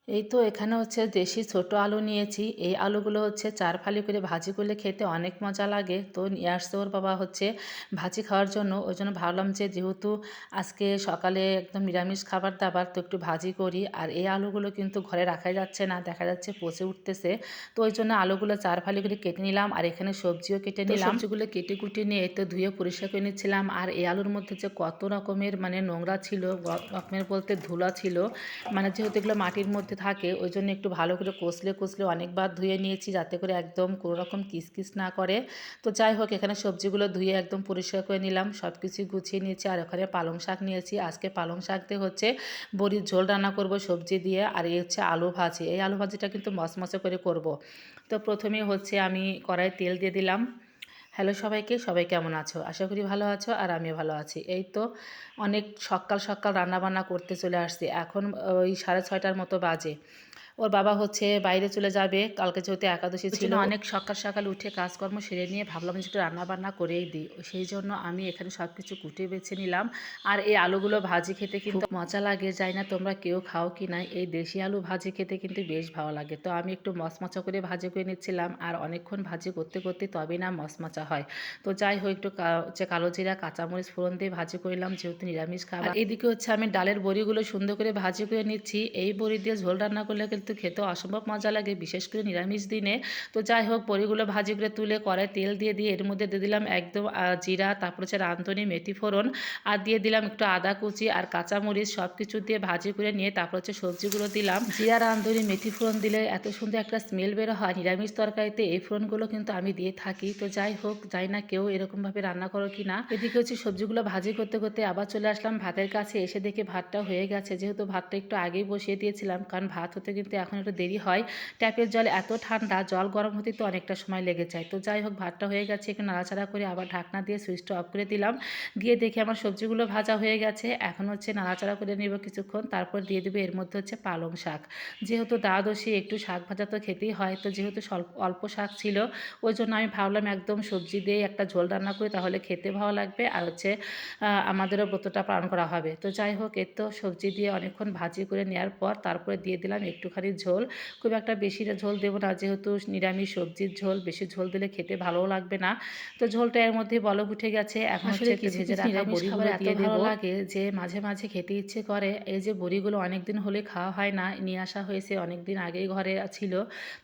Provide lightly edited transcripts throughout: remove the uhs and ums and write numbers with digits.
এই তো এখানে হচ্ছে দেশি ছোট আলু নিয়েছি। এই আলুগুলো হচ্ছে ৪ ফালি করে ভাজি করলে খেতে অনেক মজা লাগে। তো নিয়ে আসছে ওর বাবা হচ্ছে ভাজি খাওয়ার জন্য। ওইজন্য ভাবলাম যে যেহেতু আজকে সকালে একদম নিরামিষ খাবার-দাবার তো একটু ভাজি করি। আর এই আলুগুলো কিন্তু ঘরে রাখাই যাচ্ছে না। দেখা যাচ্ছে পচে উঠতেছে। তো ওইজন্য আলুগুলো ৪ ফালি করে কেটে নিলাম। আর এখানে সবজিও কেটে নিলাম। সবজিগুলো কেটে কুটে নিয়ে এই তো ধুয়ে পরিষ্কার করে নিচ্ছিলাম। আর এই আলুর মধ্যে যে কত রকমের মানে নোংরা ছিল, রকমের বলতে ধুলা ছিল। মানে যেহেতু এগুলো মাটির মধ্যে থাকে ওই জন্য একটু ভালো করে কষলে কষলে অনেকবার ধুয়ে নিয়েছি যাতে করে একদম কোনো রকম কিসকিস না করে। তো যাই হোক এখানে সবজিগুলো ধুয়ে একদম পরিষ্কার করে নিলাম, সব কিছুই গুছিয়ে নিয়েছি। আর ওখানে পালং শাক নিয়েছি, আজকে পালং শাক দিয়ে হচ্ছে বড়ির ঝোল রান্না করব সবজি দিয়ে। আর এই হচ্ছে আলু ভাজি, এই আলু ভাজিটা কিন্তু মচমচে করে করব। তো প্রথমেই হচ্ছে আমি কড়াই তেল দিয়ে দিলাম। হ্যালো সবাইকে, সবাই কেমন আছো? আশা করি ভালো আছো আর আমিও ভালো আছি। এই তো অনেক সকাল সকাল রান্নাবান্না করতে চলে আসছি। এখন ওই 6:30টার মতো বাজে। ওর বাবা হচ্ছে বাইরে চলে যাবে, কালকে যেহেতু একাদশী ছিল। অনেক সকাল সকাল উঠে কাজকর্ম সেরে নিয়ে ভাবলাম যে একটু রান্নাবান্না করেই দিই। সেই জন্য আমি এখানে সব কিছু কুটে বেছে নিলাম। আর এই আলুগুলো ভাজি খেতে কিন্তু মজা লাগে, জানি না তোমরা কেউ খাও কি না। এই দেশি আলু ভাজি খেতে কিন্তু বেশ ভালো লাগে। তো আমি একটু মচমচা করে ভাজি করে নিচ্ছিলাম। আর অনেকক্ষণ ভাজি করতে করতে তবেই না মচমচা হয়। তো যাই হোক একটু হচ্ছে কালো জিরা কাঁচামরিচ ফোড়ন দিয়ে ভাজি করলাম যেহেতু নিরামিষ খাবার। এদিকে হচ্ছে আমি ডালের বড়িগুলো সুন্দর করে ভাজি করে নিচ্ছি। এই বড়ি দিয়ে ঝোল রান্না করলে কিন্তু খেতে অসম্ভব মজা লাগে, বিশেষ করে নিরামিষ দিনে। তো যাই হোক বড়িগুলো ভাজি করে তুলে কড়াই তেল দিয়ে এর মধ্যে দিয়ে দিলাম একদম জিরা, তারপর হচ্ছে রাঁধুনি মেথি ফোড়ন, আর দিয়ে দিলাম একটু আদা কুচি আর কাঁচামরিচ, সব কিছু দিয়ে ভাজি করে নিয়ে তারপর হচ্ছে সবজিগুলো দিলাম। জিরা, রাঁধুনি, মেথি ফোড়ন দিলে এত সুন্দর একটা স্মেল বের হয় নিরামিষ তরকারিতে, এই ফোড়নগুলো কিন্তু আমি দিয়ে থাকি। তো যাই হোক জানি না কেউ এরকমভাবে রান্না করো কি না। এদিকে হচ্ছে সবজিগুলো ভাজি করতে করতে আবার চলে আসলাম ভাতের কাছে, এসে দেখি ভাতটা হয়ে গেছে। যেহেতু ভাতটা একটু আগেই বসিয়ে দিয়েছিলাম, কারণ ভাত হতে কিন্তু এখন একটু দেরি হয়। ট্যাপের জল এত ঠান্ডা, জল গরম হতে তো অনেকটা সময় লেগে যায়। তো যাই হোক ভাতটা হয়ে গেছে, একটু নাড়াচাড়া করে আবার ঢাকনা দিয়ে সুইচটা অফ করে দিলাম। দিয়ে দেখি আমার সবজিগুলো ভাজা হয়ে গেছে। এখন হচ্ছে নাড়াচাড়া করে নেব কিছুক্ষণ, তারপর দিয়ে দেবো এর মধ্যে হচ্ছে পালং শাক। যেহেতু দ্বাদশী একটু শাক ভাজা তো খেতেই হয়, তো যেহেতু স্বল্প অল্প শাক ছিল ওই জন্য আমি ভাবলাম একদম সবজি দিয়ে একটা ঝোল রান্না করি, তাহলে খেতে ভালো লাগবে আর হচ্ছে আমাদেরও ব্রতটা পালন করা হবে। তো যাই হোক এর তো সবজি দিয়ে অনেকক্ষণ ভাজি করে নেওয়ার পর তারপরে দিয়ে দিলাম একটুখানি ঝোল। খুব একটা বেশি ঝোল দেবো না, যেহেতু নিরামিষ সবজির ঝোল, বেশি ঝোল দিলে খেতে ভালোও লাগবে না। তো ঝোলটা এর মধ্যেই বলক উঠে গেছে। এখন হচ্ছে একটু ভেজে রাখা বড়িগুলো দিয়ে দেবো। ভালো লাগে যে মাঝে মাঝে খেতে ইচ্ছে করে। এই যে বড়িগুলো অনেকদিন হলে খাওয়া হয় না, নিয়ে আসা হয়েছে অনেকদিন আগেই ঘরে ছিল।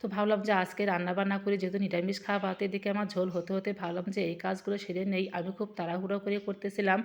তো ভাবলাম যে আজকে রান্নাবান্না করে যেহেতু নিরামিষ খাবার, এদিকে আমার ঝোল হতে হতে ভাবলাম যে এই কাজগুলো সেরে নেই। আমি খুব তাড়াহুড়ো করে করতেছিলাম,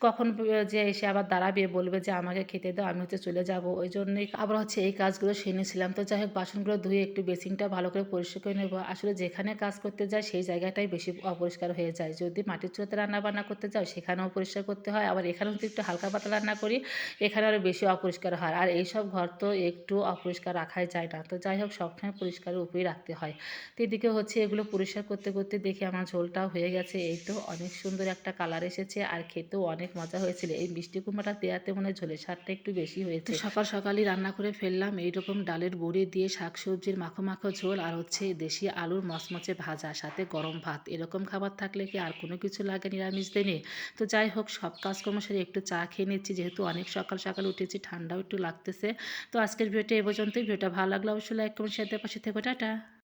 কখন যে এসে আবার দাঁড়াবে বলবে যে আমাকে খেতে দাও, আমি হচ্ছে চলে যাব, ওই জন্যই আবার হচ্ছে এই কাজগুলো সেরে নিয়েছিলাম। তো যাই হোক বাসনগুলো ধুয়ে একটু বেসিনটা ভালো করে পরিষ্কার করে নেবো। আসলে যেখানে কাজ করতে যায় সেই জায়গাটাই বেশি অপরিষ্কার হয়ে যায়। যদি মাটির চুলাতে রান্না বান্না করতে যাও সেখানেও পরিষ্কার করতে হয়, আবার এখানেও যদি একটু হালকা পাতলা রান্না করি এখানে আরও বেশি অপরিষ্কার হয়। আর এইসব ঘর তো একটু অপরিষ্কার রাখাই যায় না। তো যাই হোক সবসময় পরিষ্কারের উপরেই রাখতে হয়। তো এদিকে হচ্ছে এগুলো পরিষ্কার করতে করতে দেখি আমার ঝোলটাও হয়ে গেছে। এই তো অনেক সুন্দর একটা কালার এসেছে আর খেতেও অনেক মজা হয়েছিল। এই মিষ্টি কুমড়াটা দেওয়াতে মনে হয় ঝোলের স্বাদটা একটু বেশি হয়েছে। সকাল সকালই রান্না করে ফেললাম এইরকম ডালের বড়ি দিয়ে শাকসবজির মাখো মাখো ঝোল আর হচ্ছে দেশি আলুর মচমচে ভাজা, সাথে গরম ভাত। এরকম খাবার থাকলে কি আর কোনো কিছু লাগে নিরামিষ দিনে? তো যাই হোক সব কাজকর্ম সেরে একটু চা খেয়ে নিচ্ছি, যেহেতু অনেক সকাল সকাল উঠেছি, ঠান্ডাও একটু লাগতেছে। তো আজকের ভিডিওটা এ পর্যন্তই। ভিডিওটা ভালো লাগলে অবশ্যই লাইক কমেন্ট শেয়ার দিয়ে পাশে থেকো। টাটা।